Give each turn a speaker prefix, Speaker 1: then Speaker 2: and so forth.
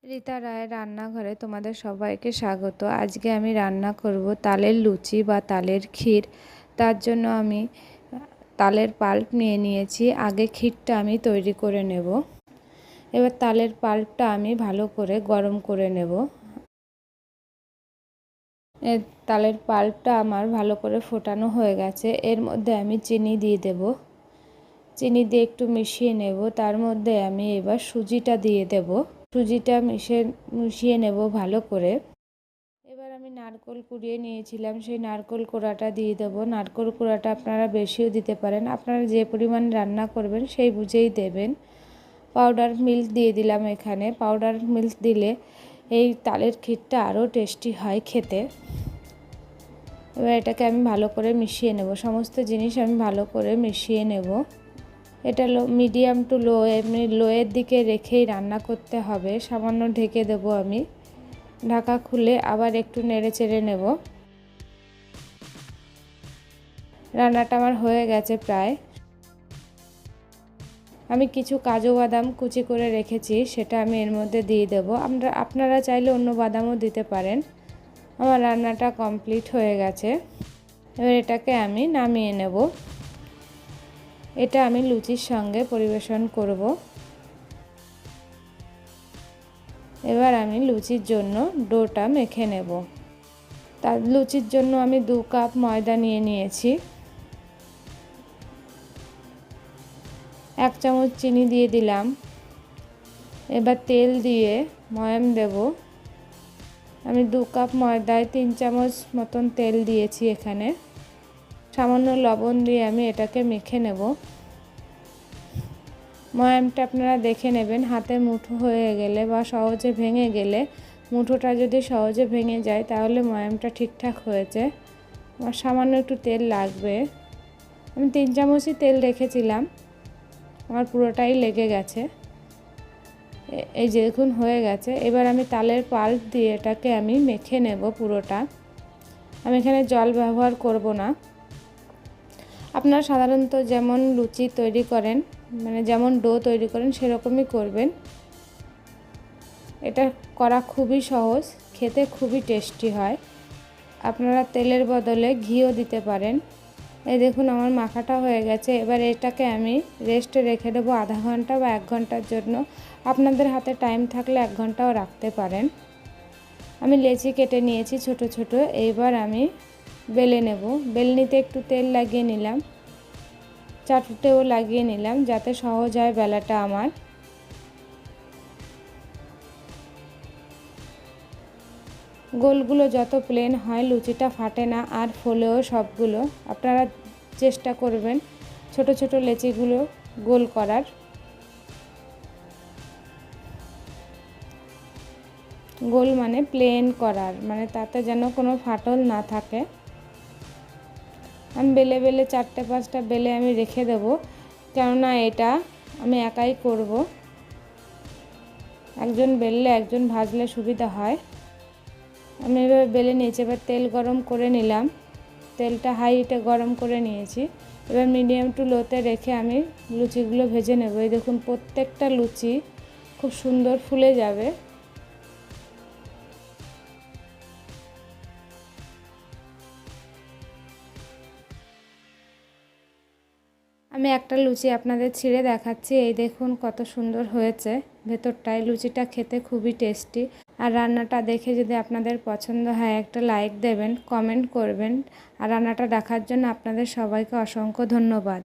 Speaker 1: রীতা রায়ের রান্নাঘরে তোমাদের সবাইকে স্বাগত। আজকে আমি রান্না করব তালের লুচি বা তালের ক্ষীর। তার জন্য আমি তালের পাল্প নিয়ে নিয়েছি। আগে ক্ষীরটা আমি তৈরি করে নেব। এবার তালের পাল্পটা আমি ভালো করে গরম করে নেব। তালের পাল্পটা আমার ভালো করে ফোটানো হয়ে গেছে। এর মধ্যে আমি চিনি দিয়ে দেব। চিনি দিয়ে একটু মিশিয়ে নেব। তার মধ্যে আমি এবার সুজিটা দিয়ে দেব। সুজিটা মিশিয়ে নেব ভালো করে। এবার আমি নারকেল কুড়িয়ে নিয়েছিলাম, সেই নারকেল কোড়াটা দিয়ে দেব। নারকেল কোড়াটা আপনারা বেশিও দিতে পারেন, আপনারা যে পরিমাণ রান্না করবেন সেই বুঝেই দেবেন। পাউডার মিল্ক দিয়ে দিলাম এখানে। পাউডার মিল্ক দিলে এই তালের ক্ষীরটা আরও টেস্টি হয় খেতে। এবার এটাকে আমি ভালো করে মিশিয়ে নেব। সমস্ত জিনিস আমি ভালো করে মিশিয়ে নেব। এটা মিডিয়াম টু লো, এমনি লোয়ের দিকে রেখেই রান্না করতে হবে। সামান্য ঢেকে দেব আমি। ঢাকা খুলে আবার একটু নেড়ে চেড়ে নেব। রান্নাটা আমার হয়ে গেছে প্রায়। আমি কিছু কাজু বাদাম কুচি করে রেখেছি, সেটা আমি এর মধ্যে দিয়ে দেব। আপনারা চাইলে অন্য বাদামও দিতে পারেন। আমার রান্নাটা কমপ্লিট হয়ে গেছে। এবার এটাকে আমি নামিয়ে নেব। এটা আমি লুচির সঙ্গে পরিবেশন করব। এবার আমি লুচির জন্য ডোটা মেখে নেব। তার লুচির জন্য আমি 2 কাপ ময়দা নিয়ে নিয়েছি। 1 চামচ চিনি দিয়ে দিলাম। এবার তেল দিয়ে ময়াম দেব। আমি 2 কাপ ময়দায় 3 চামচ মতন তেল দিয়েছি এখানে। সামান্য লবণ দিয়ে আমি এটাকে মেখে নেব। ময়ামটা আপনারা দেখে নেবেন, হাতে মুঠো হয়ে গেলে বা সহজে ভেঙে গেলে, মুঠোটা যদি সহজে ভেঙে যায় তাহলে ময়ামটা ঠিকঠাক হয়েছে। আমার সামান্য একটু তেল লাগবে। আমি 3 চামচই তেল রেখেছিলাম, আমার পুরোটাই লেগে গেছে। এই যে দেখুন হয়ে গেছে। এবার আমি তালের পাল্প দিয়ে এটাকে আমি মেখে নেব পুরোটা। আমি এখানে জল ব্যবহার করব না। আপনারা সাধারণত যেমন লুচি তৈরি করেন, মানে যেমন ডো তৈরি করেন সেরকমই করবেন। এটা করা খুবই সহজ, খেতে খুবই টেস্টি হয়। আপনারা তেলের বদলে ঘিও দিতে পারেন। এই দেখুন আমার মাখাটা হয়ে গেছে। এবার এটাকে আমি রেস্টে রেখে দেবো আধা ঘন্টা বা 1 ঘন্টার জন্য। আপনাদের হাতে টাইম থাকলে 1 ঘন্টাও রাখতে পারেন। আমি লেচি কেটে নিয়েছি ছোট ছোট। এইবার আমি বেলে নেব। বেলনিতে একটু তেল লাগিয়ে নিলাম, চাটুতেও লাগিয়ে নিলাম যাতে সহজ হয় বেলাটা আমার। গোলগুলো যত প্লেন হয় লুচিটা ফাটে না আর ফোলেও সবগুলো। আপনারা চেষ্টা করবেন ছোট ছোট লেচিগুলো গোল করার। গোল মানে প্লেন করার, মানে তাতে যেন কোনো ফাটল না থাকে। আমি বেলে বেলে 4-5টা বেলে আমি রেখে দেব, কেননা এটা আমি একাই করব। একজন বেললে একজন ভাজলে সুবিধা হয়। আমি এবার বেলে নিয়েছি। এবার তেল গরম করে নিলাম। তেলটা হাই হিটে গরম করে নিয়েছি। এবার মিডিয়াম টু লোতে রেখে আমি লুচিগুলো ভেজে নেব। এই দেখুন প্রত্যেকটা লুচি খুব সুন্দর ফুলে যাবে। আমি একটা লুচি আপনাদের ছিঁড়ে দেখাচ্ছি। এই দেখুন কত সুন্দর হয়েছে ভেতরটায়। লুচিটা খেতে খুবই টেস্টি। আর রান্নাটা দেখে যদি আপনাদের পছন্দ হয় একটা লাইক দেবেন, কমেন্ট করবেন। আর রান্নাটা দেখার জন্য আপনাদের সবাইকে অসংখ্য ধন্যবাদ।